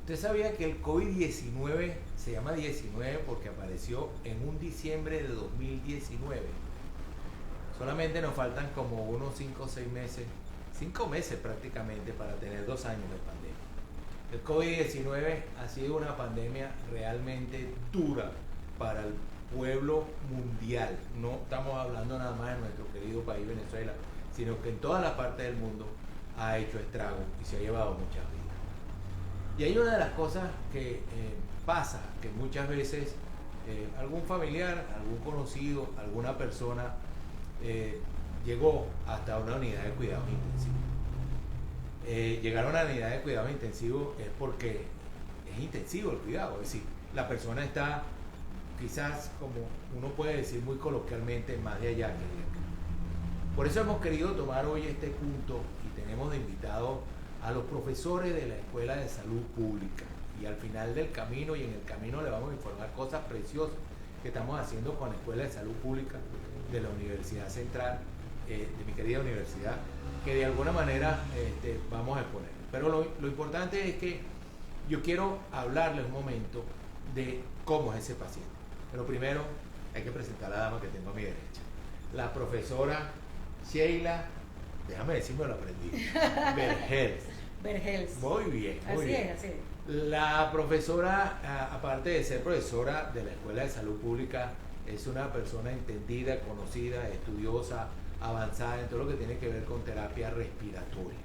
¿Usted sabía que el COVID-19 se llama 19 porque apareció en un diciembre de 2019? Solamente nos faltan como unos 5 o 6 meses, 5 meses prácticamente para tener 2 años de pandemia. El COVID-19 ha sido una pandemia realmente dura para el pueblo mundial. No estamos hablando nada más de nuestro querido país Venezuela, sino que en todas las partes del mundo ha hecho estragos y se ha llevado muchas vidas. Y hay una de las cosas que pasa, que muchas veces algún familiar, algún conocido, alguna persona llegó hasta una unidad de cuidados intensivos. Llegar a una unidad de cuidados intensivos es porque es intensivo el cuidado, es decir, la persona está quizás, como uno puede decir muy coloquialmente, más de allá que de acá. Por eso hemos querido tomar hoy este punto y tenemos de invitado a los profesores de la Escuela de Salud Pública, y al final del camino y en el camino le vamos a informar cosas preciosas que estamos haciendo con la Escuela de Salud Pública de la Universidad Central, de mi querida universidad, que de alguna manera vamos a exponer. Pero lo importante es que yo quiero hablarles un momento de cómo es ese paciente. Pero primero hay que presentar a la dama que tengo a mi derecha, la profesora Sheila, déjame decirme lo aprendí, Vergels. Vergels. Muy bien, muy así bien. Es, así es. La profesora, aparte de ser profesora de la Escuela de Salud Pública, es una persona entendida, conocida, estudiosa, avanzada en todo lo que tiene que ver con terapia respiratoria.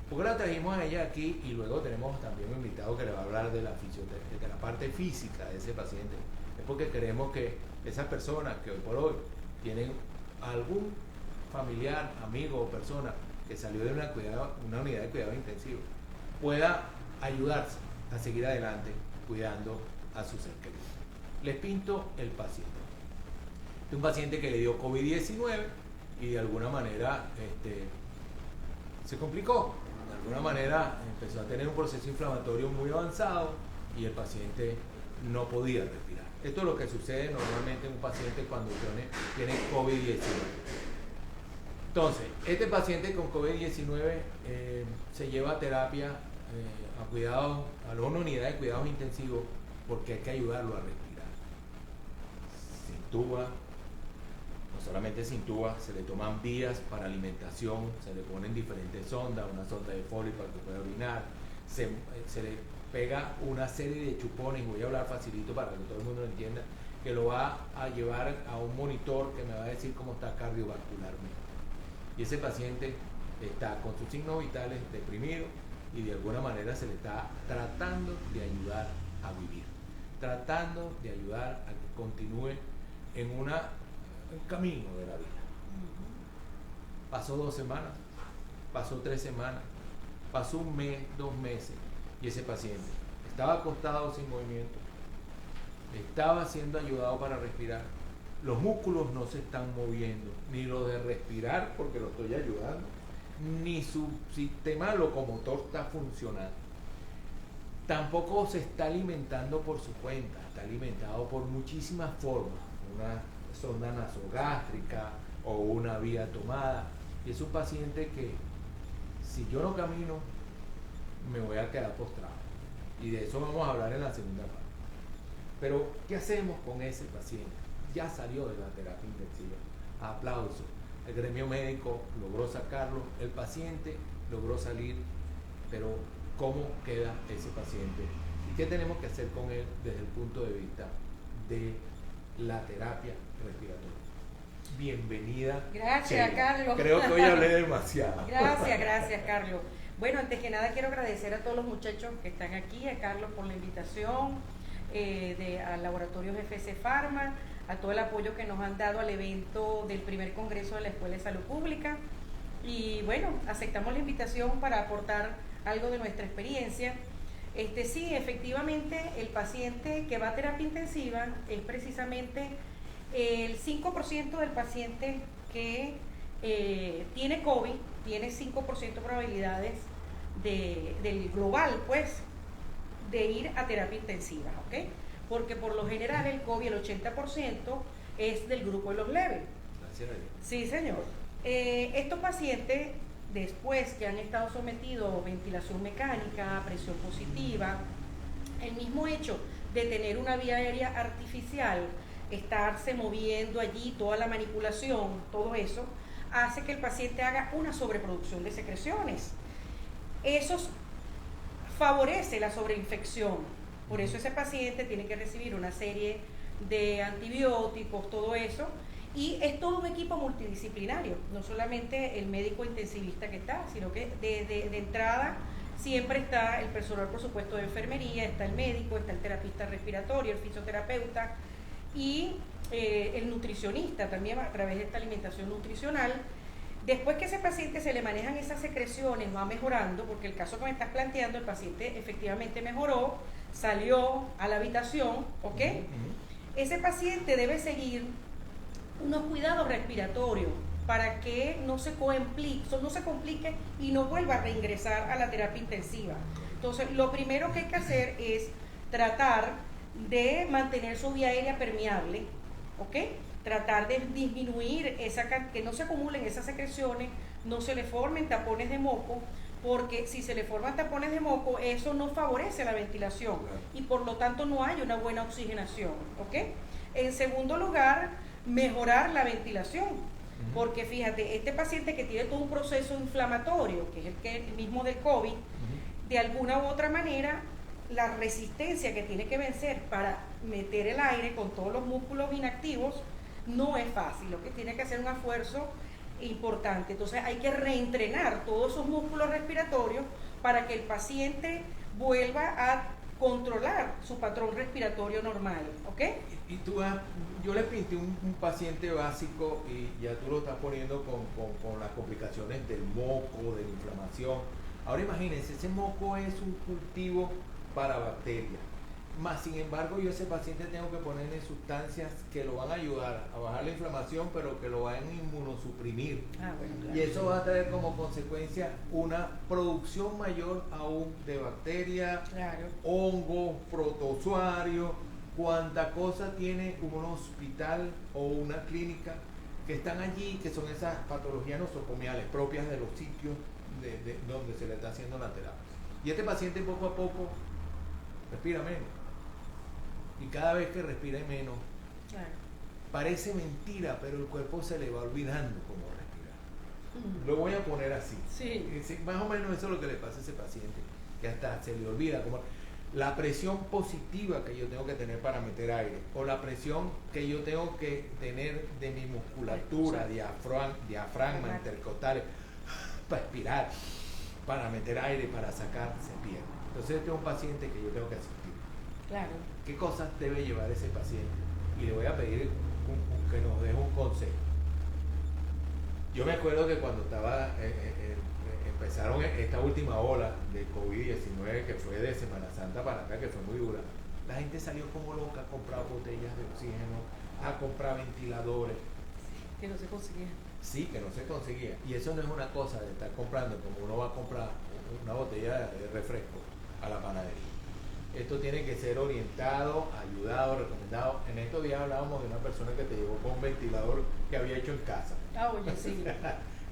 ¿Por qué la trajimos a ella aquí? Y luego tenemos también un invitado que le va a hablar de la fisioterapia, de la parte física de ese paciente. Es porque queremos que esas personas que hoy por hoy tienen algún familiar, amigo o persona que salió de una unidad de cuidado intensivo pueda ayudarse a seguir adelante cuidando a su ser querido. Les pinto el paciente. Es un paciente que le dio COVID-19 y de alguna manera se complicó. De alguna manera empezó a tener un proceso inflamatorio muy avanzado y el paciente no podía respirar. Esto es lo que sucede normalmente en un paciente cuando tiene COVID-19. Entonces, este paciente con COVID-19 se lleva a terapia, a cuidados, a una unidad de cuidados intensivos, porque hay que ayudarlo a respirar. Se intuba, no solamente se intuba, se le toman vías para alimentación, se le ponen diferentes sondas, una sonda de Foley para que pueda orinar, se le pega una serie de chupones, voy a hablar facilito para que todo el mundo lo entienda, que lo va a llevar a un monitor que me va a decir cómo está cardiovascularmente. Y ese paciente está con sus signos vitales deprimido y de alguna manera se le está tratando de ayudar a vivir, tratando de ayudar a que continúe en un camino de la vida. Pasó 2 semanas, pasó 3 semanas, pasó 1 mes, 2 meses, y ese paciente estaba acostado sin movimiento, estaba siendo ayudado para respirar. Los músculos no se están moviendo, ni lo de respirar porque lo estoy ayudando, ni su sistema locomotor está funcionando. Tampoco se está alimentando por su cuenta, está alimentado por muchísimas formas, una sonda nasogástrica o una vía tomada. Y es un paciente que, si yo no camino, me voy a quedar postrado. Y de eso vamos a hablar en la segunda parte. Pero, ¿qué hacemos con ese paciente? Ya salió de la terapia intensiva. Aplauso. El gremio médico logró sacarlo, el paciente logró salir, pero ¿cómo queda ese paciente? ¿Y qué tenemos que hacer con él desde el punto de vista de la terapia respiratoria? Bienvenida. Gracias, Carlos. Creo que hoy hablé demasiado. Gracias, Carlos. Bueno, antes que nada quiero agradecer a todos los muchachos que están aquí, a Carlos por la invitación, al Laboratorio FC Pharma, a todo el apoyo que nos han dado al evento del primer congreso de la Escuela de Salud Pública. Y bueno, aceptamos la invitación para aportar algo de nuestra experiencia. Sí, efectivamente, el paciente que va a terapia intensiva es precisamente el 5% del paciente que tiene COVID, tiene 5% de probabilidades del global, pues, de ir a terapia intensiva, ¿ok? Porque por lo general el COVID, el 80%, es del grupo de los leves. Gracias a Dios. Sí, señor. Estos pacientes después que han estado sometidos a ventilación mecánica, presión positiva, el mismo hecho de tener una vía aérea artificial, estarse moviendo allí, toda la manipulación, todo eso, hace que el paciente haga una sobreproducción de secreciones. Eso favorece la sobreinfección. Por eso ese paciente tiene que recibir una serie de antibióticos, todo eso, y es todo un equipo multidisciplinario, no solamente el médico intensivista que está, sino que de entrada siempre está el personal, por supuesto, de enfermería, está el médico, está el terapista respiratorio, el fisioterapeuta y el nutricionista también a través de esta alimentación nutricional. Después que ese paciente se le manejan esas secreciones, va mejorando, porque el caso que me estás planteando, el paciente efectivamente mejoró, salió a la habitación, ¿ok? Ese paciente debe seguir unos cuidados respiratorios para que no se complique y no vuelva a reingresar a la terapia intensiva. Entonces, lo primero que hay que hacer es tratar de mantener su vía aérea permeable, ¿ok? Tratar de disminuir que no se acumulen esas secreciones, no se le formen tapones de moco, porque si se le forman tapones de moco, eso no favorece la ventilación y por lo tanto no hay una buena oxigenación, ¿ok? En segundo lugar, mejorar la ventilación, porque fíjate, este paciente que tiene todo un proceso inflamatorio, que es el mismo del COVID, de alguna u otra manera, la resistencia que tiene que vencer para meter el aire con todos los músculos inactivos no es fácil, lo que tiene que hacer un esfuerzo importante. Entonces hay que reentrenar todos esos músculos respiratorios para que el paciente vuelva a controlar su patrón respiratorio normal, ¿ok? Y yo le pinté un paciente básico y ya tú lo estás poniendo con las complicaciones del moco, de la inflamación. Ahora imagínense, ese moco es un cultivo para bacterias. Más sin embargo, yo a ese paciente tengo que ponerle sustancias que lo van a ayudar a bajar la inflamación, pero que lo van a inmunosuprimir. Bueno, claro. Y eso va a traer como consecuencia una producción mayor aún de bacterias, Claro. hongos, protozoarios, cuánta cosa tiene un hospital o una clínica que están allí, que son esas patologías nosocomiales propias de los sitios de donde se le está haciendo la terapia. Y este paciente poco a poco respira menos. Y cada vez que respire menos, Claro. parece mentira, pero el cuerpo se le va olvidando cómo respirar. Lo voy a poner así. Sí. Más o menos eso es lo que le pasa a ese paciente, que hasta se le olvida como la presión positiva que yo tengo que tener para meter aire, o la presión que yo tengo que tener de mi musculatura, diafragma, intercostales, para expirar, para meter aire, para sacar, se pierde. Entonces este es un paciente que yo tengo que asistir. Claro. ¿Qué cosas debe llevar ese paciente? Y le voy a pedir que nos deje un consejo. Yo me acuerdo que cuando empezaron esta última ola de COVID-19, que fue de Semana Santa para acá, que fue muy dura, la gente salió como loca a comprar botellas de oxígeno, a comprar ventiladores. Que no se conseguía. Sí, que no se conseguía. Y eso no es una cosa de estar comprando como uno va a comprar una botella de refresco a la panadería. Esto tiene que ser orientado, ayudado, recomendado. En estos días hablábamos de una persona que te llegó con un ventilador que había hecho en casa. Oye, sí.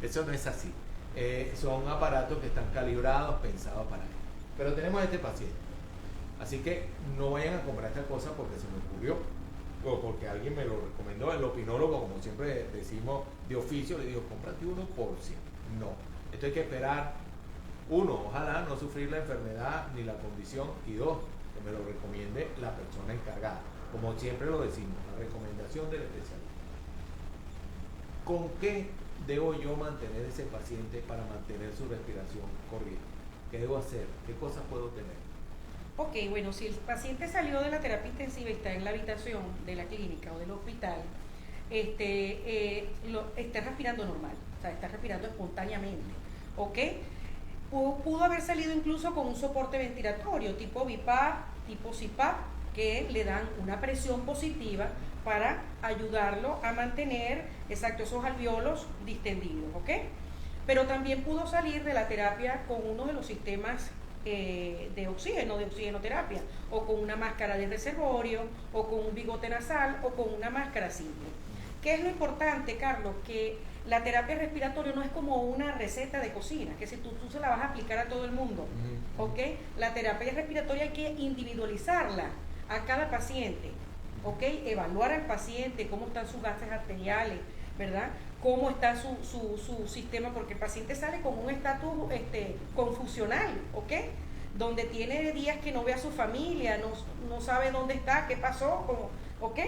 Eso no es así. Son aparatos que están calibrados, pensados para él. Pero tenemos a este paciente. Así que no vayan a comprar esta cosa porque se me ocurrió o porque alguien me lo recomendó. El opinólogo, como siempre decimos de oficio, le digo, cómprate uno por 100. No, esto hay que esperar. Uno, ojalá no sufrir la enfermedad ni la condición. Y dos, que me lo recomiende la persona encargada. Como siempre lo decimos, la recomendación del especialista. ¿Con qué debo yo mantener ese paciente para mantener su respiración corriente? ¿Qué debo hacer? ¿Qué cosas puedo tener? Ok, bueno, si el paciente salió de la terapia intensiva y está en la habitación de la clínica o del hospital, está respirando normal, o sea, está respirando espontáneamente, ¿ok? Pudo haber salido incluso con un soporte ventilatorio tipo BiPAP, tipo CPAP, que le dan una presión positiva para ayudarlo a mantener esos alvéolos distendidos, ¿ok? Pero también pudo salir de la terapia con uno de los sistemas de oxigenoterapia, o con una máscara de reservorio, o con un bigote nasal, o con una máscara simple. ¿Qué es lo importante, Carlos? Que la terapia respiratoria no es como una receta de cocina, que si tú se la vas a aplicar a todo el mundo, ¿ok? La terapia respiratoria hay que individualizarla a cada paciente, ¿ok? Evaluar al paciente, cómo están sus gases arteriales, ¿verdad? Cómo está su sistema, porque el paciente sale con un estatus confusional, ¿ok? Donde tiene días que no ve a su familia, no sabe dónde está, qué pasó, ¿ok?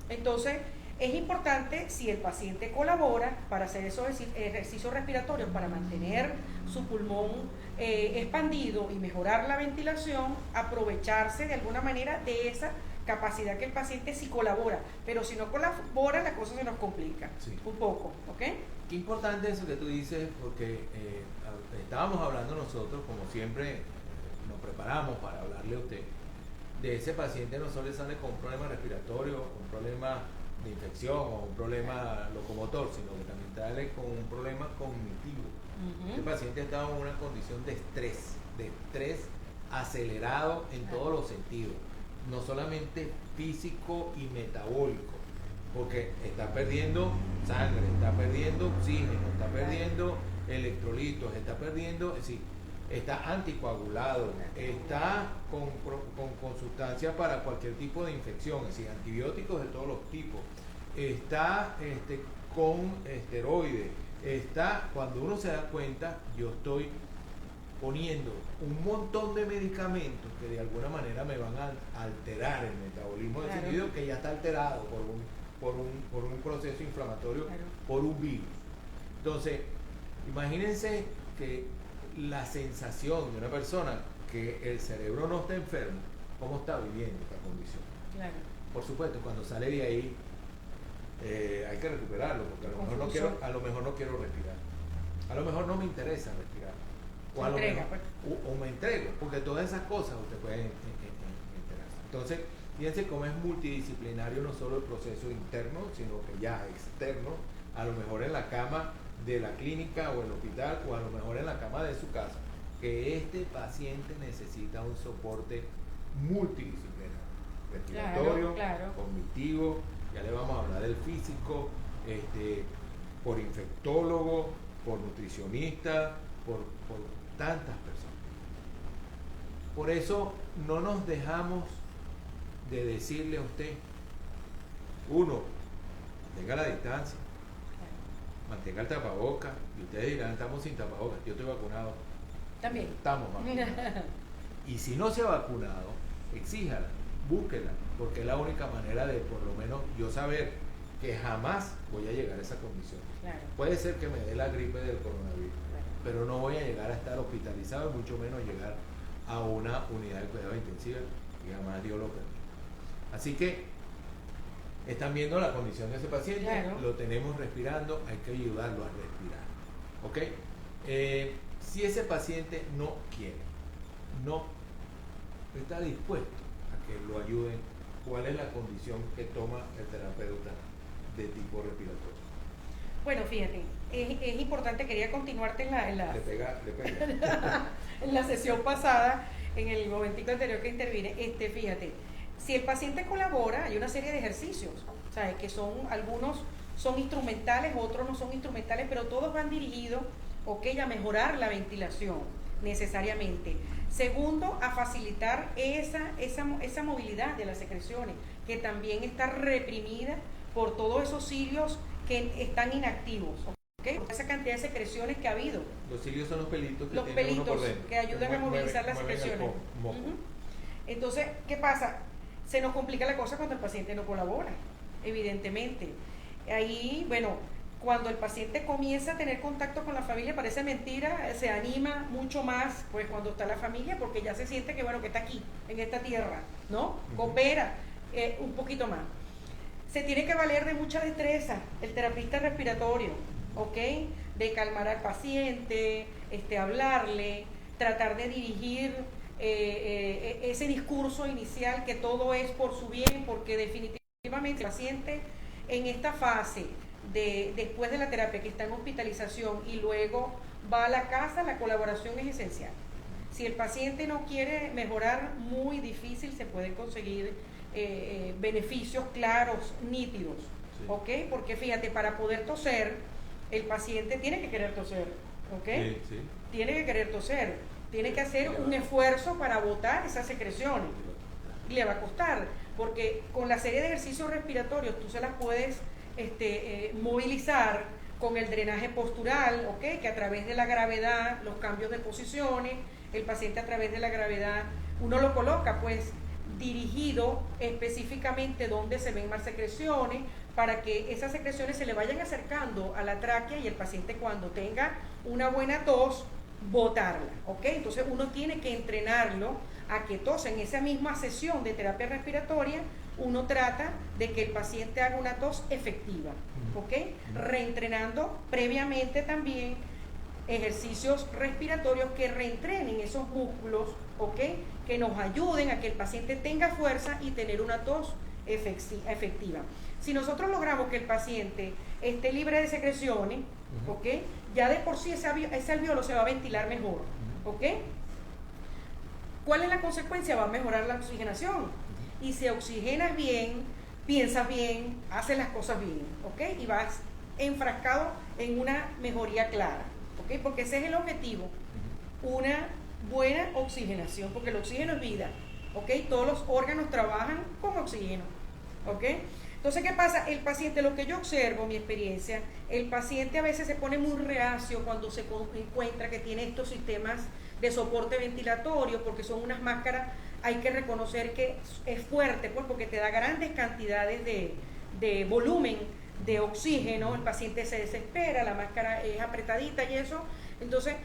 Entonces, es importante, si el paciente colabora para hacer esos ejercicios respiratorios, para mantener su pulmón expandido y mejorar la ventilación, aprovecharse de alguna manera de esa capacidad que el paciente sí colabora, pero si no colabora la cosa se nos complica un poco, ¿ok? Qué importante eso que tú dices, porque estábamos hablando nosotros, como siempre, nos preparamos para hablarle a usted, de ese paciente no solo sale con un problema respiratorio, un problema de infección o un problema locomotor, sino que también sale con un problema cognitivo. Este paciente está en una condición de estrés acelerado en todos los sentidos, no solamente físico y metabólico, porque está perdiendo sangre, está perdiendo oxígeno, está perdiendo electrolitos, está perdiendo, es decir, está anticoagulado, está con sustancias para cualquier tipo de infección, es decir, antibióticos de todos los tipos, está con esteroides, cuando uno se da cuenta, yo estoy poniendo un montón de medicamentos que de alguna manera me van a alterar el metabolismo del individuo, que ya está alterado por un proceso inflamatorio, por un virus. Entonces, imagínense que la sensación de una persona que el cerebro no está enfermo, ¿cómo está viviendo esta condición? Claro. Por supuesto, cuando sale de ahí hay que recuperarlo, porque a lo mejor no quiero respirar, a lo mejor no me interesa respirar, o me entrego, porque todas esas cosas usted puede enterarse. Entonces, fíjense cómo es multidisciplinario no solo el proceso interno, sino que ya externo, a lo mejor en la cama de la clínica o el hospital, o a lo mejor en la cama de su casa, que este paciente necesita un soporte multidisciplinario, respiratorio, cognitivo, ya le vamos a hablar del físico, por infectólogo, por nutricionista, por tantas personas. Por eso no nos dejamos de decirle a usted, uno, tenga la distancia, mantenga el tapabocas, y ustedes dirán, estamos sin tapabocas, yo estoy vacunado. También. Estamos vacunados. Y si no se ha vacunado, exíjala, búsquela, porque es la única manera de por lo menos yo saber que jamás voy a llegar a esa condición. Claro. Puede ser que me dé la gripe del coronavirus, pero no voy a llegar a estar hospitalizado, y mucho menos llegar a una unidad de cuidado intensiva, y jamás Dios lo permite. Así que están viendo la condición de ese paciente, lo tenemos respirando, hay que ayudarlo a respirar, ¿ok? Si ese paciente no quiere, no está dispuesto a que lo ayuden, ¿cuál es la condición que toma el terapeuta de tipo respiratorio? Bueno, fíjate, es importante, quería continuarte en la Le pega. en la sesión pasada, en el momentico anterior que intervine, fíjate, si el paciente colabora, hay una serie de ejercicios, ¿sabes? Que algunos son instrumentales, otros no son instrumentales, pero todos van dirigidos, a mejorar la ventilación necesariamente. Segundo, a facilitar esa movilidad de las secreciones, que también está reprimida por todos esos cilios que están inactivos, ¿okay? Por esa cantidad de secreciones que ha habido. Los cilios son los pelitos que los tiene pelitos uno por dentro, que ayudan a movilizar las secreciones. Entonces, ¿qué pasa? Se nos complica la cosa cuando el paciente no colabora, evidentemente. Ahí, bueno, cuando el paciente comienza a tener contacto con la familia, parece mentira, se anima mucho más, pues cuando está la familia, porque ya se siente que, bueno, que está aquí, en esta tierra, ¿no? Coopera un poquito más. Se tiene que valer de mucha destreza el terapista respiratorio, ¿ok? De calmar al paciente, hablarle, tratar de dirigir ese discurso inicial, que todo es por su bien, porque definitivamente el paciente en esta fase después de la terapia, que está en hospitalización y luego va a la casa, la colaboración es esencial. Si el paciente no quiere mejorar, muy difícil se pueden conseguir beneficios claros, nítidos, ¿ok? Porque fíjate, para poder toser, el paciente tiene que querer toser, ¿ok? Sí, sí. Tiene que querer toser, tiene que hacer un esfuerzo para botar esas secreciones. Y le va a costar, porque con la serie de ejercicios respiratorios tú se las puedes movilizar con el drenaje postural, ¿ok? Que a través de la gravedad, los cambios de posiciones, el paciente a través de la gravedad, uno lo coloca pues dirigido específicamente donde se ven más secreciones, para que esas secreciones se le vayan acercando a la tráquea y el paciente cuando tenga una buena tos, botarla, ¿ok? Entonces uno tiene que entrenarlo a que tosa. En esa misma sesión de terapia respiratoria, uno trata de que el paciente haga una tos efectiva, ¿ok? Reentrenando previamente también ejercicios respiratorios que reentrenen esos músculos, ¿ok? Que nos ayuden a que el paciente tenga fuerza y tener una tos efectiva. Si nosotros logramos que el paciente esté libre de secreciones, ¿ok? Ya de por sí ese alveolo se va a ventilar mejor, ¿ok? ¿Cuál es la consecuencia? Va a mejorar la oxigenación. Y si oxigenas bien, piensas bien, haces las cosas bien, ¿ok? Y vas enfrascado en una mejoría clara, ¿ok? Porque ese es el objetivo, una buena oxigenación, porque el oxígeno es vida, ¿ok? Todos los órganos trabajan con oxígeno, ¿ok? Entonces, ¿qué pasa? El paciente, lo que yo observo, mi experiencia, el paciente a veces se pone muy reacio cuando se encuentra que tiene estos sistemas de soporte ventilatorio, porque son unas máscaras, hay que reconocer que es fuerte, pues porque te da grandes cantidades de volumen de oxígeno, el paciente se desespera, la máscara es apretadita y eso. Entonces,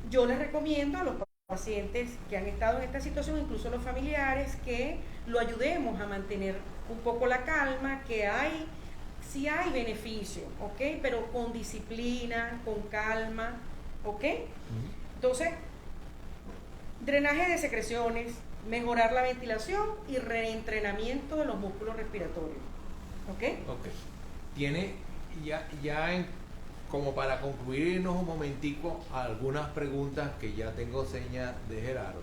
yo les recomiendo a los pacientes que han estado en esta situación, incluso los familiares, que lo ayudemos a mantener un poco la calma, que sí hay beneficio, ¿ok? Pero con disciplina, con calma, ¿ok? Entonces, drenaje de secreciones, mejorar la ventilación y reentrenamiento de los músculos respiratorios, ¿ok? Ok. Tiene como para concluirnos un momentico algunas preguntas que ya tengo señas de Gerardo.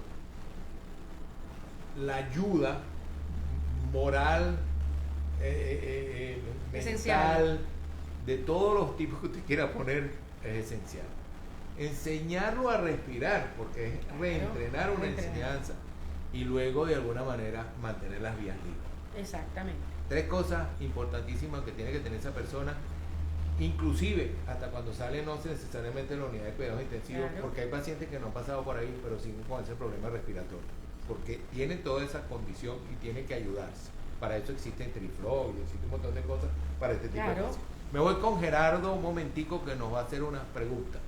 La ayuda moral, mental, de todos los tipos que usted quiera poner, es esencial. Enseñarlo a respirar, porque es reentrenar una enseñanza, y luego de alguna manera mantener las vías libres. Exactamente. 3 cosas importantísimas que tiene que tener esa persona, inclusive hasta cuando sale no necesariamente en la unidad de cuidados intensivos, Claro. porque hay pacientes que no han pasado por ahí pero siguen con ese problema respiratorio, porque tienen toda esa condición y tienen que ayudarse. Para eso existen Triflow y existe un montón de cosas para este tipo de cosas. Me voy con Gerardo un momentico que nos va a hacer unas preguntas.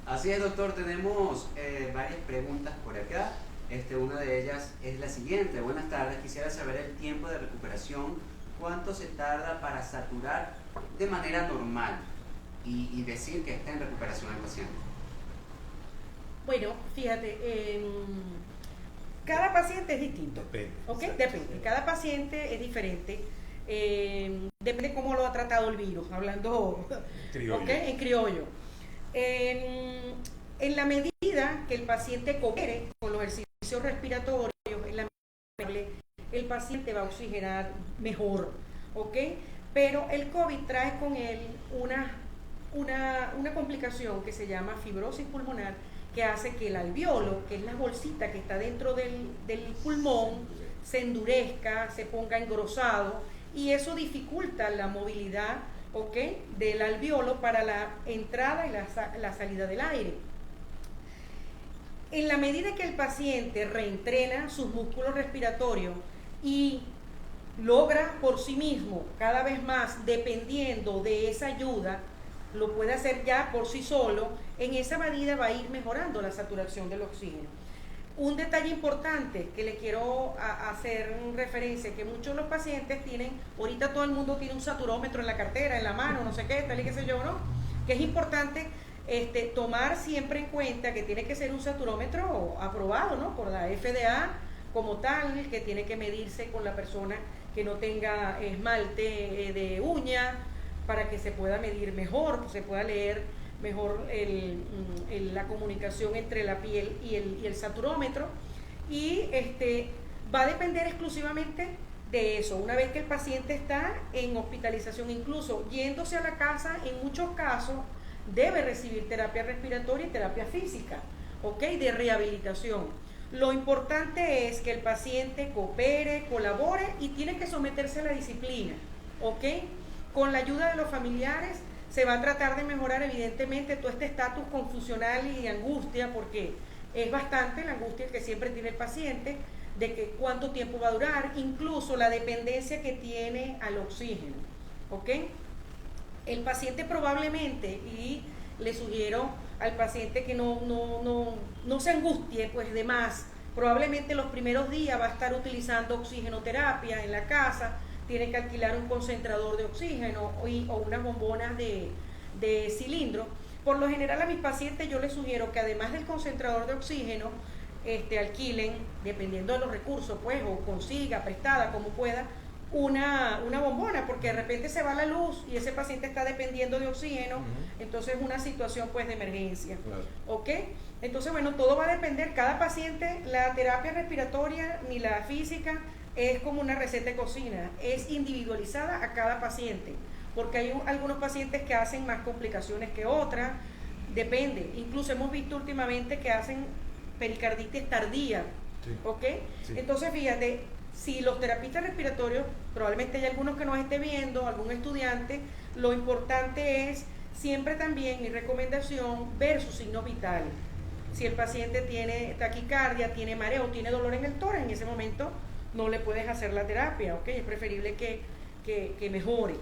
Así es, doctor, tenemos varias preguntas por acá. Una de ellas es la siguiente. Buenas tardes, quisiera saber el tiempo de recuperación, cuánto se tarda para saturar de manera normal y decir que está en recuperación el paciente. Bueno, fíjate, cada paciente es distinto. Depende. ¿Ok? Exacto. Depende. Cada paciente es diferente. Depende cómo lo ha tratado el virus, hablando Criollo. ¿okay? En criollo. En la medida que el paciente coopere con los ejercicios respiratorios, el paciente va a oxigenar mejor, ¿ok? Pero el COVID trae con él una complicación que se llama fibrosis pulmonar, que hace que el alveolo, que es la bolsita que está dentro del pulmón, se endurezca, se ponga engrosado, y eso dificulta la movilidad, ¿ok?, del alveolo para la entrada y la salida del aire. En la medida que el paciente reentrena sus músculos respiratorios y logra por sí mismo cada vez más, dependiendo de esa ayuda, lo puede hacer ya por sí solo, en esa medida va a ir mejorando la saturación del oxígeno. Un detalle importante que le quiero hacer referencia, que muchos de los pacientes tienen, ahorita todo el mundo tiene un saturómetro en la cartera, en la mano, no sé qué, tal y qué sé yo, ¿no? Que es importante tomar siempre en cuenta que tiene que ser un saturómetro aprobado, ¿no?, por la FDA como tal, que tiene que medirse con la persona que no tenga esmalte de uña, para que se pueda medir mejor, se pueda leer mejor la comunicación entre la piel y el saturómetro. Y va a depender exclusivamente de eso. Una vez que el paciente está en hospitalización, incluso yéndose a la casa, en muchos casos debe recibir terapia respiratoria y terapia física, ¿ok? De rehabilitación. Lo importante es que el paciente coopere, colabore y tiene que someterse a la disciplina, ¿ok? Con la ayuda de los familiares se va a tratar de mejorar evidentemente todo este estatus confusional y angustia, porque es bastante la angustia que siempre tiene el paciente de que cuánto tiempo va a durar, incluso la dependencia que tiene al oxígeno, ¿ok? El paciente probablemente, y le sugiero al paciente que no se angustie pues de más, probablemente los primeros días va a estar utilizando oxigenoterapia en la casa, tiene que alquilar un concentrador de oxígeno o unas bombonas de cilindro. Por lo general a mis pacientes yo les sugiero que además del concentrador de oxígeno, alquilen, dependiendo de los recursos, pues, o consiga, prestada, como pueda, una bombona, porque de repente se va la luz y ese paciente está dependiendo de oxígeno, entonces es una situación pues de emergencia. Claro. ¿Ok? Entonces, bueno, todo va a depender, cada paciente, la terapia respiratoria ni la física es como una receta de cocina, es individualizada a cada paciente, porque hay algunos pacientes que hacen más complicaciones que otras, depende, incluso hemos visto últimamente que hacen pericarditis tardía, sí. ¿Ok? Sí. Entonces, fíjate, si los terapistas respiratorios, probablemente hay algunos que nos esté viendo, algún estudiante, lo importante es siempre también, mi recomendación, ver sus signos vitales. Si el paciente tiene taquicardia, tiene mareo, tiene dolor en el tórax, en ese momento no le puedes hacer la terapia, ¿ok? Es preferible que mejore.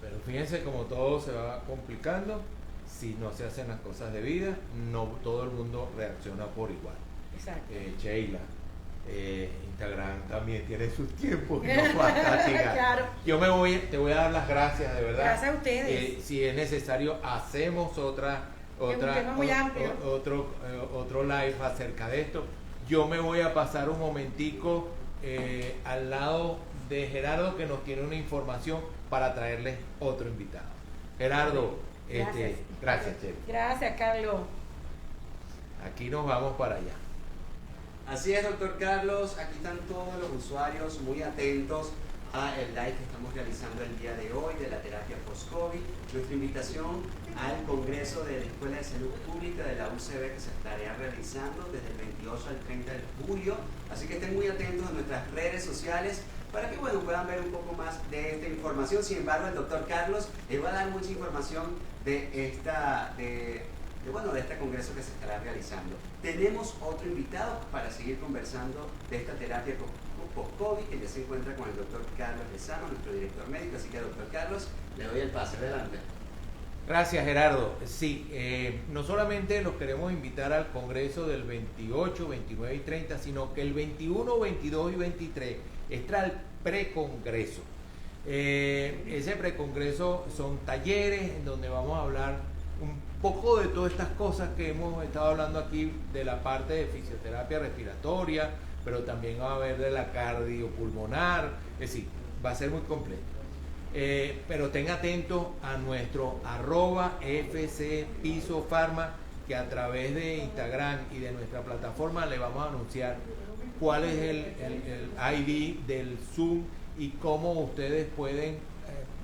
Pero fíjense como todo se va complicando, si no se hacen las cosas debidas, no todo el mundo reacciona por igual. Exacto. Sheila, Instagram también tiene sus tiempos y no fantástica. Claro. Yo te voy a dar las gracias, de verdad. Gracias a ustedes. Si es necesario, hacemos otro live acerca de esto. Yo me voy a pasar un momentico al lado de Gerardo, que nos tiene una información para traerles otro invitado. Gerardo, gracias, Chef. Gracias, Carlos. Aquí nos vamos para allá. Así es, doctor Carlos, aquí están todos los usuarios muy atentos a el live que estamos realizando el día de hoy de la terapia post-COVID. Nuestra invitación al Congreso de la Escuela de Salud Pública de la UCB, que se estará realizando desde el 28 al 30 de julio. Así que estén muy atentos a nuestras redes sociales para que puedan ver un poco más de esta información. Sin embargo, el doctor Carlos les va a dar mucha información de este congreso que se estará realizando. Tenemos otro invitado para seguir conversando de esta terapia post-COVID, que ya se encuentra con el doctor Carlos Lezano, nuestro director médico. Así que, doctor Carlos, le doy el pase. Adelante. Gracias, Gerardo. Sí, no solamente los queremos invitar al congreso del 28, 29 y 30, sino que el 21, 22 y 23 está el precongreso. Ese precongreso son talleres en donde vamos a hablar un poco de todas estas cosas que hemos estado hablando aquí, de la parte de fisioterapia respiratoria, pero también va a haber de la cardiopulmonar, es decir, va a ser muy completo. Pero estén atentos a nuestro @FCPisoPharma, que a través de Instagram y de nuestra plataforma le vamos a anunciar cuál es el ID del Zoom y cómo ustedes pueden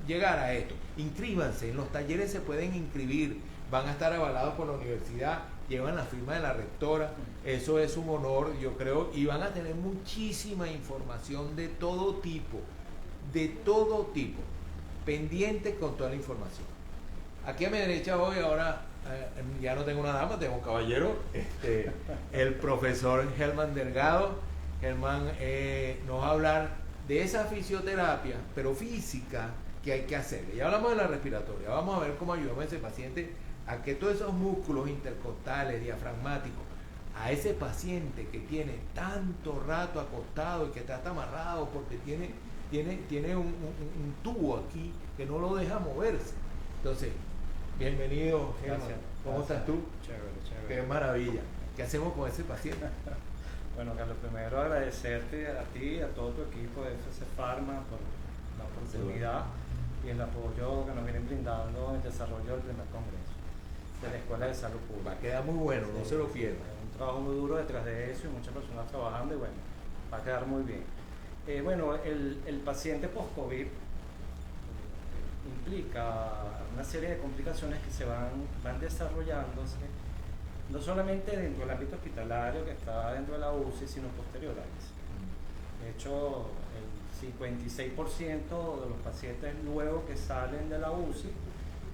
llegar a esto. Inscríbanse, en los talleres se pueden inscribir, van a estar avalados por la universidad, llevan la firma de la rectora, eso es un honor, yo creo, y van a tener muchísima información de todo tipo, pendiente con toda la información. Aquí a mi derecha hoy, ahora ya no tengo una dama, tengo un caballero, el profesor Germán Delgado. Germán nos va a hablar de esa fisioterapia, pero física, que hay que hacerle. Ya hablamos de la respiratoria, vamos a ver cómo ayudamos a ese paciente a que todos esos músculos intercostales, diafragmáticos, a ese paciente que tiene tanto rato acostado y que está hasta amarrado porque tiene un tubo aquí que no lo deja moverse. Entonces, bienvenido, Germán. ¿Cómo estás tú? Chévere. Qué maravilla. ¿Qué hacemos con ese paciente? Bueno, Carlos, primero agradecerte a ti y a todo tu equipo de FC Pharma por la oportunidad y el apoyo que nos vienen brindando en el desarrollo del primer congreso de la Escuela de Salud Pública. Va a quedar muy bueno, no se lo pierdan. Un trabajo muy duro detrás de eso y muchas personas trabajando y bueno, va a quedar muy bien. Bueno, el paciente post-COVID implica una serie de complicaciones que se van desarrollándose, no solamente dentro del ámbito hospitalario que está dentro de la UCI, sino posterior a eso. De hecho, el 56% de los pacientes luego que salen de la UCI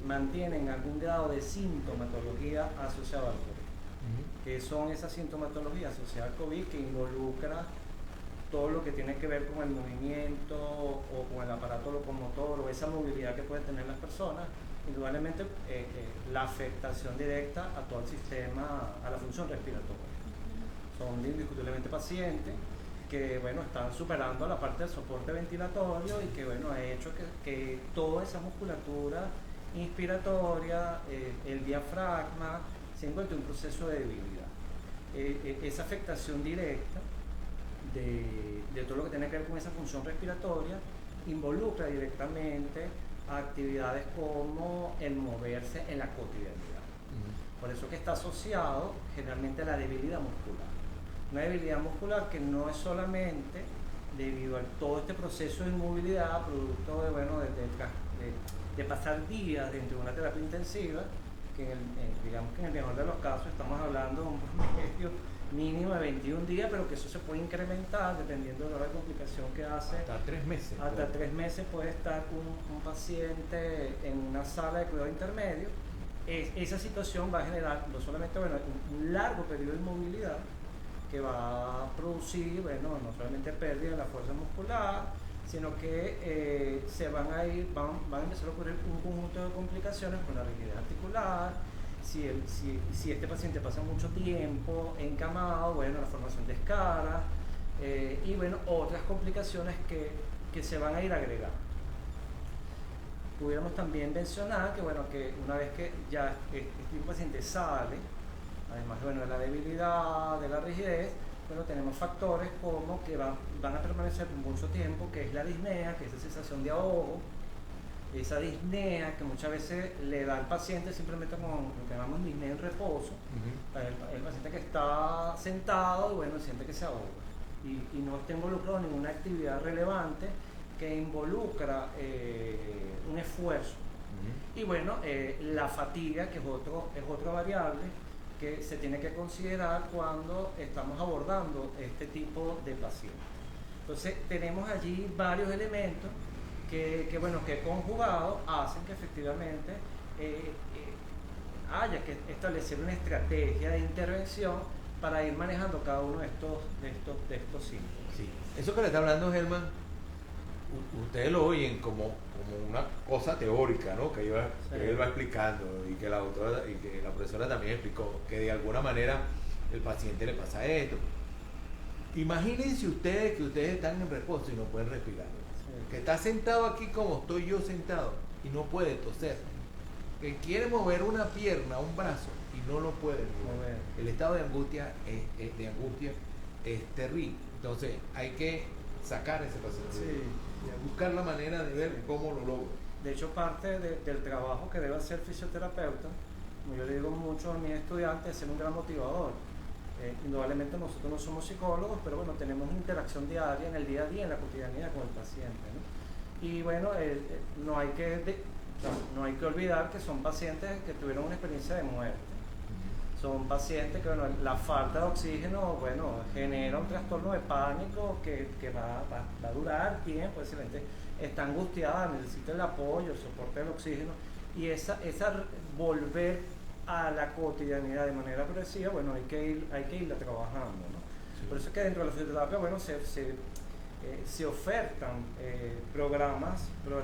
mantienen algún grado de sintomatología asociada al COVID. ¿Qué son esas sintomatologías asociadas al COVID? Que involucra todo lo que tiene que ver con el movimiento o con el aparato locomotor o esa movilidad que pueden tener las personas, indudablemente la afectación directa a todo el sistema, a la función respiratoria. Son indiscutiblemente pacientes que bueno, están superando la parte del soporte ventilatorio y que bueno, ha hecho que toda esa musculatura inspiratoria, el diafragma, se encuentre en un proceso de debilidad. Esa afectación directa de todo lo que tiene que ver con esa función respiratoria involucra directamente a actividades como el moverse en la cotidianidad. Por eso que está asociado generalmente a la debilidad muscular. Una debilidad muscular que no es solamente debido a todo este proceso de inmovilidad producto de, bueno, de pasar días dentro de una terapia intensiva, que digamos que en el mejor de los casos estamos hablando de un promedio mínimo de 21 días, pero que eso se puede incrementar dependiendo de la complicación que hace. Hasta 3 meses. Hasta 3 meses puede estar un paciente en una sala de cuidado intermedio. Esa situación va a generar no solamente bueno, un largo periodo de inmovilidad que va a producir bueno, no solamente pérdida de la fuerza muscular, sino que van a empezar a ocurrir un conjunto de complicaciones con la rigidez articular. Si este paciente pasa mucho tiempo encamado, bueno, la formación de escaras y bueno, otras complicaciones que se van a ir agregando. Pudiéramos también mencionar que, bueno, que una vez que ya este paciente sale, además bueno, de la debilidad, de la rigidez, bueno, tenemos factores como que van a permanecer por mucho tiempo, que es la disnea, que es esa sensación de ahogo, esa disnea que muchas veces le da al paciente simplemente con lo que llamamos disnea en reposo. El paciente que está sentado y bueno, siente que se ahoga y no está involucrado en ninguna actividad relevante que involucra un esfuerzo. Y bueno, la fatiga, que es otra variable que se tiene que considerar cuando estamos abordando este tipo de pacientes. Entonces tenemos allí varios elementos que conjugados hacen que efectivamente haya que establecer una estrategia de intervención para ir manejando cada uno de estos síntomas. Sí. Eso que le está hablando Germán, ustedes lo oyen como una cosa teórica, ¿no? Que él va explicando y que la doctora y que la profesora también explicó que de alguna manera el paciente le pasa esto. Imagínense ustedes que ustedes están en reposo y no pueden respirar. Que está sentado aquí como estoy yo sentado y no puede toser, que quiere mover una pierna, un brazo y no lo puede mover. El estado de angustia es terrible. Entonces hay que sacar ese paciente y buscar la manera de ver cómo lo logra. De hecho, parte del trabajo que debe hacer el fisioterapeuta, como yo le digo mucho a mis estudiantes, es ser un gran motivador. Indudablemente nosotros no somos psicólogos, pero bueno, tenemos una interacción diaria en el día a día, en la cotidianidad con el paciente, ¿no? Y bueno, no hay que olvidar que son pacientes que tuvieron una experiencia de muerte. Son pacientes que bueno, la falta de oxígeno bueno, genera un trastorno de pánico que va a durar tiempo, el paciente está angustiada, necesita el apoyo, el soporte del oxígeno, y esa volver a la cotidianidad de manera progresiva, bueno, hay que irla trabajando, ¿no? Sí. Por eso es que dentro de la fisioterapia, bueno, se ofertan programas, lo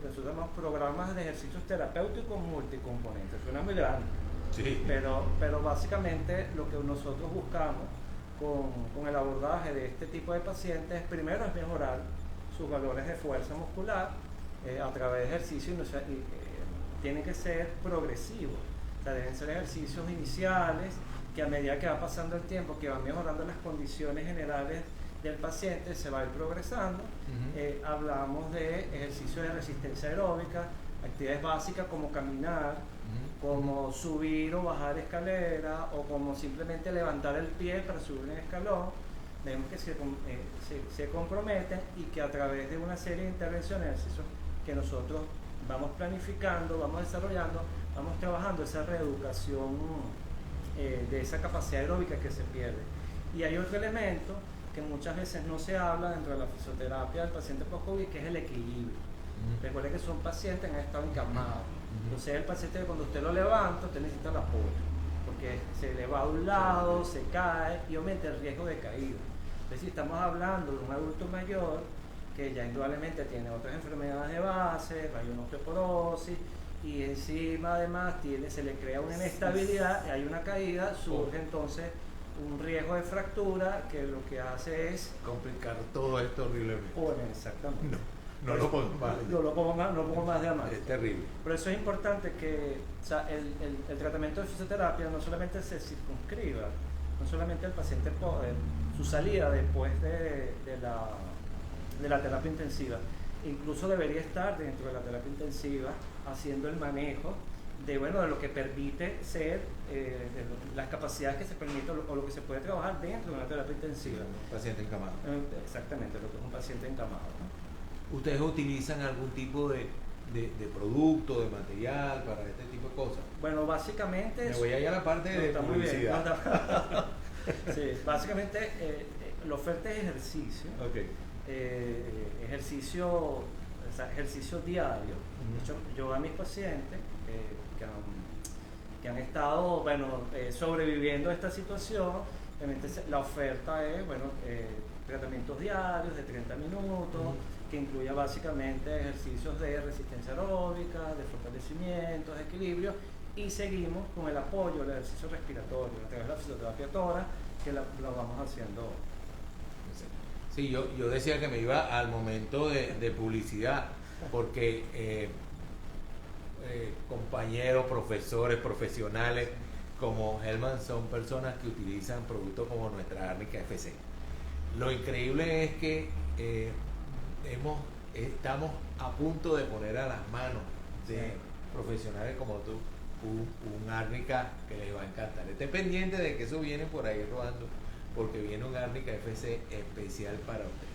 que nosotros llamamos programas de ejercicios terapéuticos multicomponentes. Suena muy grande, sí. pero básicamente lo que nosotros buscamos con el abordaje de este tipo de pacientes, primero es mejorar sus valores de fuerza muscular a través de ejercicios y tienen que ser progresivos. O sea, deben ser ejercicios iniciales que a medida que va pasando el tiempo, que van mejorando las condiciones generales del paciente, se va a ir progresando. Hablamos de ejercicios de resistencia aeróbica, actividades básicas como caminar, como subir o bajar escalera, o como simplemente levantar el pie para subir un escalón. vemos que se comprometen y que a través de una serie de intervenciones, ejercicios que nosotros vamos planificando, vamos desarrollando, vamos trabajando esa reeducación de esa capacidad aeróbica que se pierde. Y hay otro elemento que muchas veces no se habla dentro de la fisioterapia del paciente post-COVID, que es el equilibrio. Recuerden que son pacientes en estado encamados. Entonces el paciente, cuando usted lo levanta, usted necesita el apoyo, porque se le va a un lado, se cae y aumenta el riesgo de caída. Entonces, si estamos hablando de un adulto mayor que ya indudablemente tiene otras enfermedades de base, hay una osteoporosis, y encima además se le crea una inestabilidad, hay una caída, surge entonces un riesgo de fractura que lo que hace es complicar todo esto horriblemente. Exactamente. No lo pongo más. No lo pongo más de a más. Es terrible. Por eso es importante que, o sea, el tratamiento de fisioterapia no solamente se circunscriba, no solamente el paciente su salida después de la terapia intensiva, incluso debería estar dentro de la terapia intensiva haciendo el manejo de lo que permite ser, las capacidades que se permiten o lo que se puede trabajar dentro de una terapia intensiva. Un paciente encamado. Exactamente, lo que es un paciente encamado, ¿no? ¿Ustedes utilizan algún tipo de producto, de material para este tipo de cosas? Bueno, básicamente... Me voy a ir a la parte de está muy bien. publicidad. Sí, básicamente la oferta es ejercicio. Okay. Ejercicio diario. De hecho, yo a mis pacientes que han estado sobreviviendo a esta situación, obviamente la oferta es tratamientos diarios de 30 minutos, que incluya básicamente ejercicios de resistencia aeróbica, de fortalecimiento, de equilibrio, y seguimos con el apoyo del ejercicio respiratorio a través de la fisioterapia tora, que lo vamos haciendo. Sí, yo decía que me iba al momento de publicidad, porque compañeros, profesores, profesionales como Helman son personas que utilizan productos como nuestra árnica FC. Lo increíble es que estamos a punto de poner a las manos de profesionales como tú un árnica que les va a encantar. Esté pendiente de que eso viene por ahí rodando, porque viene un árnica FC especial para usted.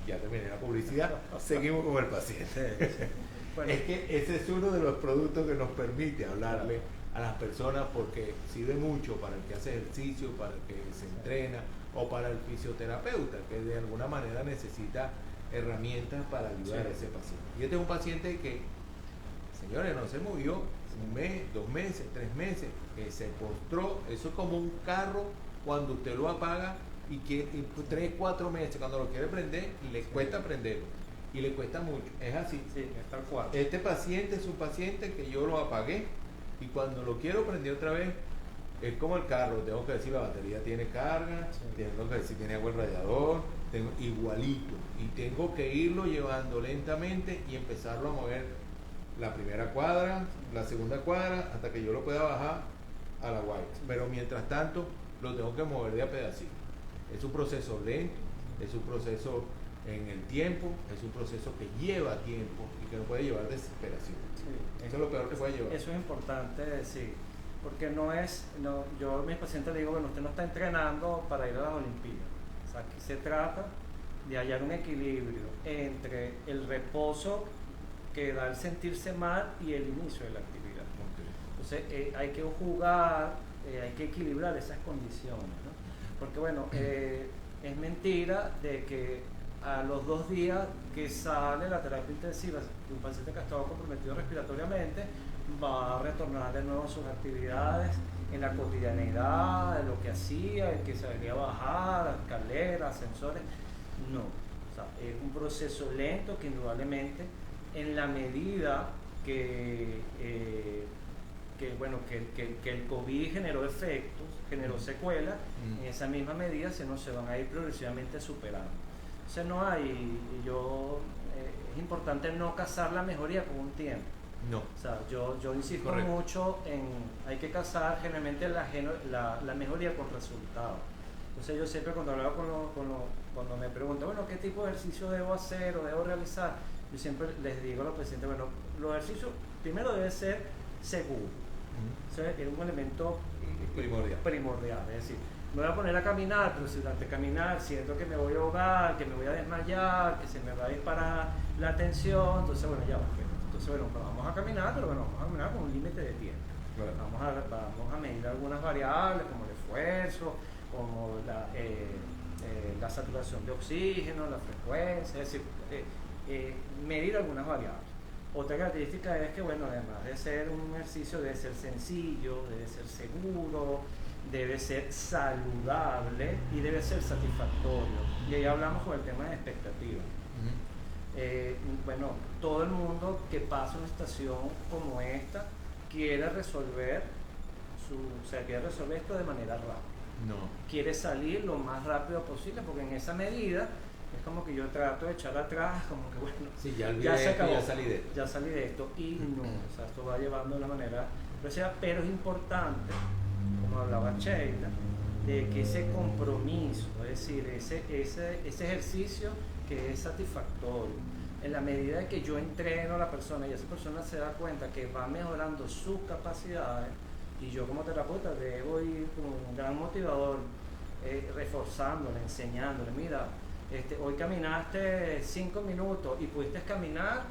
Ya terminé la publicidad, seguimos con el paciente. Bueno. Es que ese es uno de los productos que nos permite hablarle a las personas, porque sirve mucho para el que hace ejercicio, para el que se entrena o para el fisioterapeuta, que de alguna manera necesita herramientas para ayudar a ese paciente. Y este es un paciente que, señores, no se movió un mes, 2 meses, 3 meses, que se postró. Eso es como un carro cuando usted lo apaga y que 3, 4 meses, cuando lo quiere prender, le cuesta prenderlo. Y le cuesta mucho. Es así. Sí, es tal cual. Este paciente es un paciente que yo lo apagué y cuando lo quiero prender otra vez, es como el carro. Tengo que decir la batería tiene carga, tengo que decir tiene agua el radiador, tengo igualito. Y tengo que irlo llevando lentamente y empezarlo a mover la primera cuadra, la segunda cuadra, hasta que yo lo pueda bajar a la guaya. Pero mientras tanto, lo tengo que mover de a pedacito. Es un proceso lento, es un proceso en el tiempo, es un proceso que lleva tiempo y que no puede llevar desesperación. Sí, eso es lo peor que puede llevar. Eso es importante decir, porque yo a mis pacientes les digo, usted no está entrenando para ir a las Olimpiadas. O sea, aquí se trata de hallar un equilibrio entre el reposo que da el sentirse mal y el inicio de la actividad. Entonces hay que jugar, hay que equilibrar esas condiciones, ¿no? Porque es mentira de que a los 2 días que sale la terapia intensiva, un paciente que ha estado comprometido respiratoriamente va a retornar de nuevo a sus actividades en la cotidianeidad, de lo que hacía, el que se venía a bajar, escaleras, ascensores. No, o sea, es un proceso lento que indudablemente, en la medida que el COVID generó efectos, generó secuelas, en esa misma medida se van a ir progresivamente superando. Entonces es importante no casar la mejoría con un tiempo. No. O sea, yo insisto Correcto. mucho hay que casar generalmente la mejoría con resultados. Entonces yo siempre cuando hablaba cuando me preguntan, ¿qué tipo de ejercicio debo hacer o debo realizar? Yo siempre les digo a los pacientes, los ejercicios primero debe ser seguro. O sea, es un elemento primordial. Es decir, me voy a poner a caminar, pero si durante caminar siento que me voy a ahogar, que me voy a desmayar, que se me va a disparar la tensión, entonces bueno, ya va. Entonces bueno, vamos a caminar, pero bueno, vamos a caminar con un límite de tiempo. Claro. Vamos a medir algunas variables como el esfuerzo, como la saturación de oxígeno, la frecuencia, es decir, medir algunas variables. Otra característica es que, bueno, además de ser un ejercicio, debe ser sencillo, debe ser seguro, debe ser saludable y debe ser satisfactorio. Y ahí hablamos con el tema de expectativa. Bueno, todo el mundo que pasa una estación como esta quiere resolver quiere resolver esto de manera rápida. No. Quiere salir lo más rápido posible, porque en esa medida es como que yo trato de echar atrás, como que bueno, Sí, ya olvidé ya se esto, acabó, ya salí de esto. ya salí de esto, y no, o sea, esto va llevando de una manera precisa, pero es importante, como hablaba Sheila, de que ese compromiso, es decir, ese ejercicio que es satisfactorio, en la medida de que yo entreno a la persona y esa persona se da cuenta que va mejorando sus capacidades, y yo como terapeuta debo ir como un gran motivador, reforzándole, enseñándole, mira, hoy caminaste 5 minutos y pudiste caminar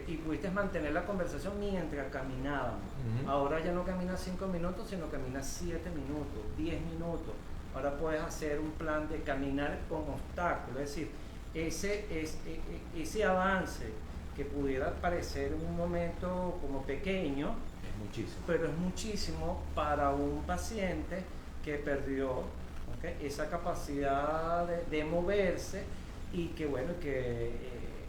y pudiste mantener la conversación mientras caminábamos. Ahora ya no caminas 5 minutos, sino caminas 7 minutos, 10 minutos. Ahora puedes hacer un plan de caminar con obstáculos, es decir, ese avance que pudiera parecer en un momento como pequeño, Es muchísimo. pero es muchísimo para un paciente que perdió esa capacidad de moverse y que bueno, que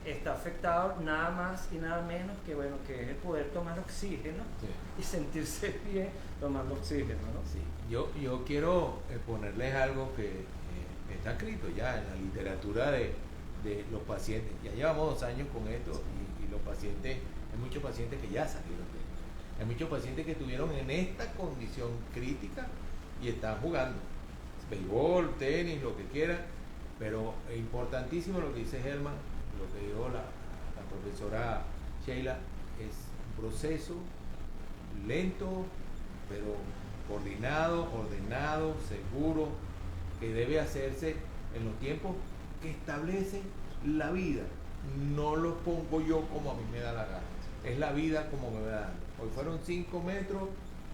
está afectado nada más y nada menos que bueno, que es el poder tomar oxígeno Sí. y sentirse bien tomando oxígeno, ¿no? Sí. Yo quiero ponerles algo que está escrito ya en la literatura de los pacientes. Ya llevamos 2 años con esto y los pacientes, hay muchos pacientes que ya salieron de esto. Hay muchos pacientes que estuvieron en esta condición crítica y están jugando béisbol, tenis, lo que quieran, pero es importantísimo lo que dice Germán, lo que dijo la profesora Sheila, es un proceso lento, pero coordinado, ordenado, seguro, que debe hacerse en los tiempos que establece la vida. No lo pongo yo como a mí me da la gana, es la vida como me va dando. Hoy fueron 5 metros,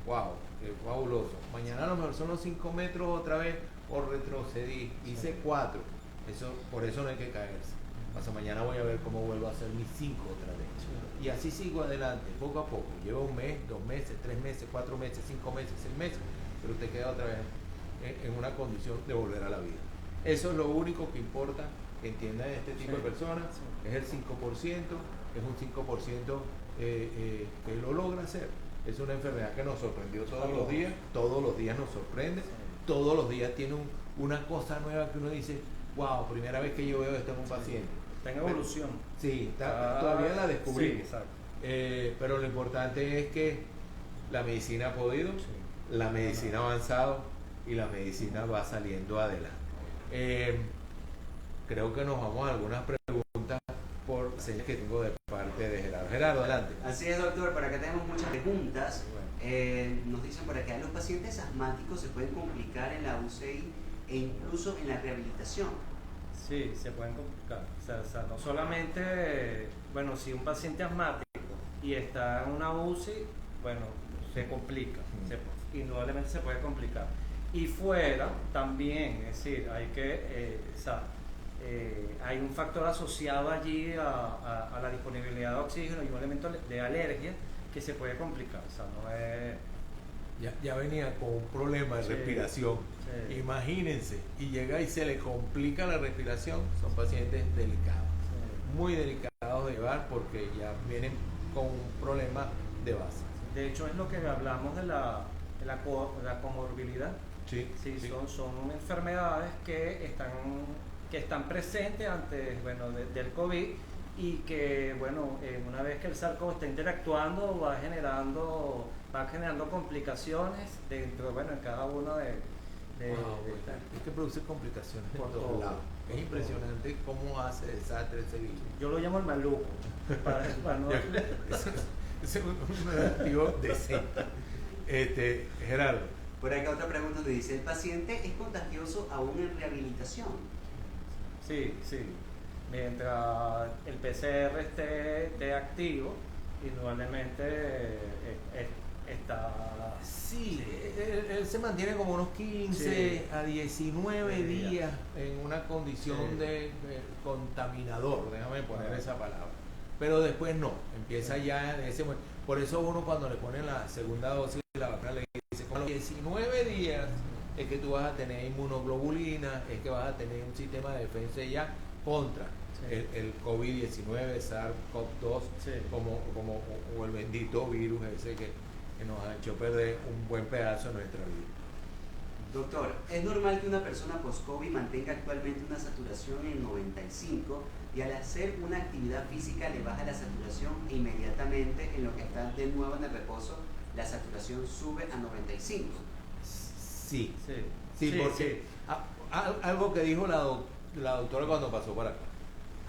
wow, qué fabuloso. Mañana a lo mejor son los 5 metros otra vez, o retrocedí, hice 4. Por eso no hay que caerse. Hasta mañana voy a ver cómo vuelvo a hacer mis 5 otra vez. Y así sigo adelante, poco a poco. Lleva 1 mes, 2 meses, 3 meses, 4 meses, 5 meses, 6 meses, pero te queda otra vez en una condición de volver a la vida. Eso es lo único que importa que entiendan este tipo de personas. Es el 5%, es un 5% que lo logra hacer. Es una enfermedad que nos sorprendió todos los días nos sorprende, todos los días tiene una cosa nueva que uno dice, wow, primera vez que yo veo esto en un paciente. Está en evolución. Sí, todavía la descubrimos. Sí, exacto. Pero lo importante es que la medicina ha podido, la medicina ha avanzado y la medicina va saliendo adelante. Creo que nos vamos a algunas preguntas por señas que tengo de parte de Gerardo. Gerardo, adelante. Así es, doctor, por acá tenemos muchas preguntas. Nos dicen por acá, los pacientes asmáticos se pueden complicar en la UCI e incluso en la rehabilitación. Sí, se pueden complicar. O sea, no solamente, bueno, si un paciente asmático y está en una UCI, bueno, se complica, indudablemente se puede complicar. Y fuera también, es decir, hay que, hay un factor asociado allí a la disponibilidad de oxígeno y un elemento de alergia que se puede complicar. O sea, no es... Ya venía con un problema de respiración. Sí. Imagínense, y llega y se le complica la respiración. Son pacientes delicados, muy delicados de llevar porque ya vienen con un problema de base. De hecho, es lo que hablamos de la comorbilidad. Sí. Son enfermedades que están presentes antes, bueno, del COVID, y que, bueno, una vez que el SARS-CoV está interactuando va generando complicaciones dentro, bueno, en cada uno de es que produce complicaciones por por todos todo, lados. Es impresionante cómo hace desastre ese virus. yo lo llamo el maluco, para no... Es un adjetivo decente. Gerardo, Por acá otra pregunta nos dice, ¿el paciente es contagioso aún en rehabilitación? Sí, sí. Mientras el PCR esté activo, indudablemente está... Sí, él se mantiene como unos 15 Sí. a 19 Sí, días en una condición Sí. de contaminador, déjame poner Ah. esa palabra. Pero después no, empieza ya en ese momento. Por eso uno cuando le ponen la segunda dosis de la vacuna le dice, con los 19 días es que tú vas a tener inmunoglobulina, es que vas a tener un sistema de defensa ya contra Sí. el COVID-19, SARS-CoV-2, Sí. o el bendito virus ese que nos ha hecho perder un buen pedazo de nuestra vida. Doctor, ¿es normal que una persona post-COVID mantenga actualmente una saturación en 95 y al hacer una actividad física le baja la saturación e inmediatamente en lo que está de nuevo en el reposo la saturación sube a 95? Sí, Sí, sí, porque algo que dijo la doctora cuando pasó por acá,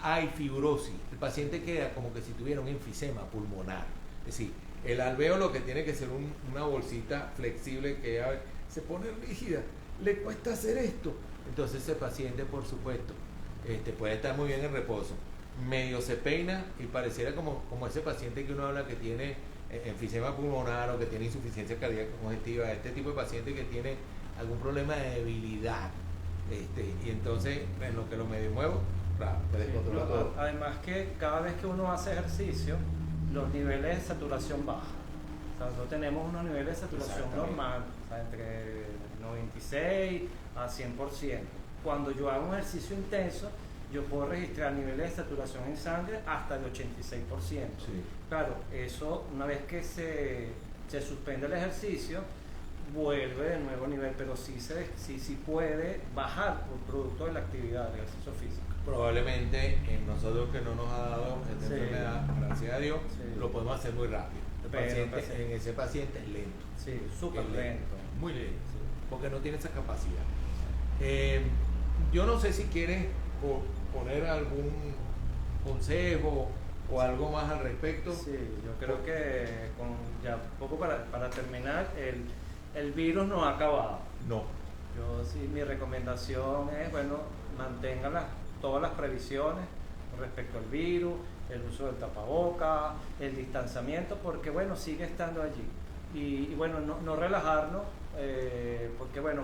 hay fibrosis, el paciente queda como que si tuviera un enfisema pulmonar, es decir, el alvéolo que tiene que ser una bolsita flexible que ya se pone rígida, le cuesta hacer esto, entonces ese paciente por supuesto puede estar muy bien en reposo, medio se peina y pareciera como ese paciente que uno habla que tiene enfisema pulmonar o que tiene insuficiencia cardíaca congestiva, este tipo de paciente que tiene algún problema de debilidad, y entonces en lo que lo medio muevo, se descontrola todo. Además que cada vez que uno hace ejercicio, los niveles de saturación bajan. O sea, nosotros tenemos unos niveles de saturación Exactamente. normal, o sea, entre 96 a 100%. Cuando yo hago un ejercicio intenso, yo puedo registrar niveles de saturación en sangre hasta el 86%. Sí. Claro, eso una vez que se suspende el ejercicio, vuelve de nuevo nivel, pero sí puede bajar por producto de la actividad del ejercicio físico. Probablemente en nosotros que no nos ha dado esta Sí. enfermedad, gracias a Dios, Sí. lo podemos hacer muy rápido. En ese paciente es lento. Sí, súper Es lento. Muy lento, Sí. porque no tiene esa capacidad. Yo no sé si quieres poner algún consejo o algo más al respecto. Sí, yo creo que ya un poco para terminar, el virus no ha acabado. No. Yo sí, mi recomendación es, bueno, mantengan todas las previsiones con respecto al virus, el uso del tapaboca, el distanciamiento, porque bueno, sigue estando allí. Y bueno, no relajarnos, porque bueno,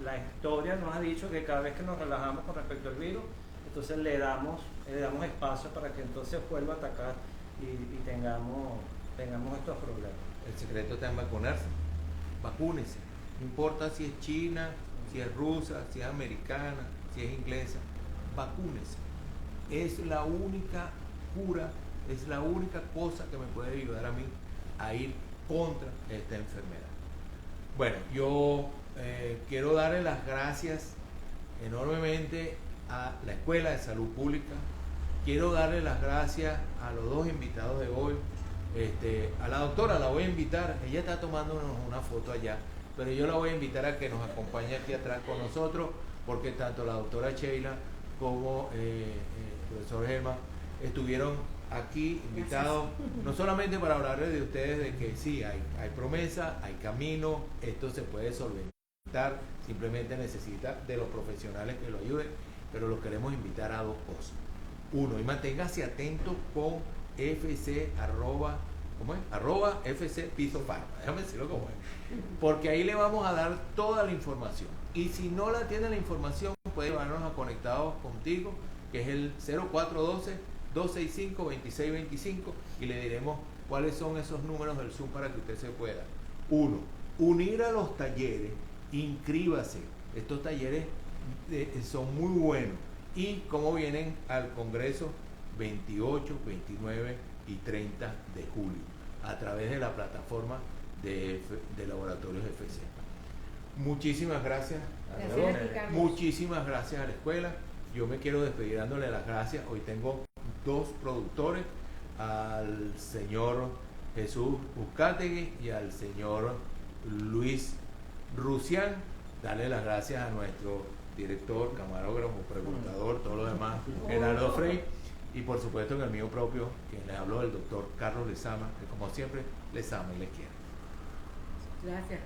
la historia nos ha dicho que cada vez que nos relajamos con respecto al virus, entonces le damos espacio para que entonces vuelva a atacar y tengamos estos problemas. El secreto está en vacunarse. Vacúnese. No importa si es china, si es rusa, si es americana, si es inglesa. Vacúnese. Es la única cura, es la única cosa que me puede ayudar a mí a ir contra esta enfermedad. Bueno, yo quiero darle las gracias enormemente a la Escuela de Salud Pública. Quiero darle las gracias a los dos invitados de hoy. A la doctora la voy a invitar, ella está tomándonos una foto allá, pero yo la voy a invitar a que nos acompañe aquí atrás con nosotros, porque tanto la doctora Sheila como el profesor Germán estuvieron aquí invitados, no solamente para hablarles de ustedes de que sí, hay promesa, hay camino, esto se puede solventar, simplemente necesita de los profesionales que lo ayuden, pero los queremos invitar a dos cosas. Uno, y manténgase atento con FC arroba FC Piso Pharma, déjame decirlo como es, porque ahí le vamos a dar toda la información, y si no la tiene la información puede llevarnos a Conectados Contigo, que es el 0412-265-2625, y le diremos cuáles son esos números del Zoom para que usted se pueda. Uno, unir a los talleres, inscríbase, estos talleres son muy buenos, y cómo vienen al Congreso 28, 29 y 30 de julio, a través de la plataforma de Laboratorios FC. Muchísimas gracias a Gracias todos. a ti, Carlos. Muchísimas gracias a la escuela. Yo me quiero despedir dándole las gracias. Hoy tengo dos productores, al señor Jesús Uzcategui y al señor Luis Rusián. Darle las gracias a nuestro director, camarógrafo, preguntador, todo lo demás, Gerardo Frey. Y por supuesto en el mío propio, quien les habló, el doctor Carlos Lezama, que como siempre les ama y les quiere. Gracias.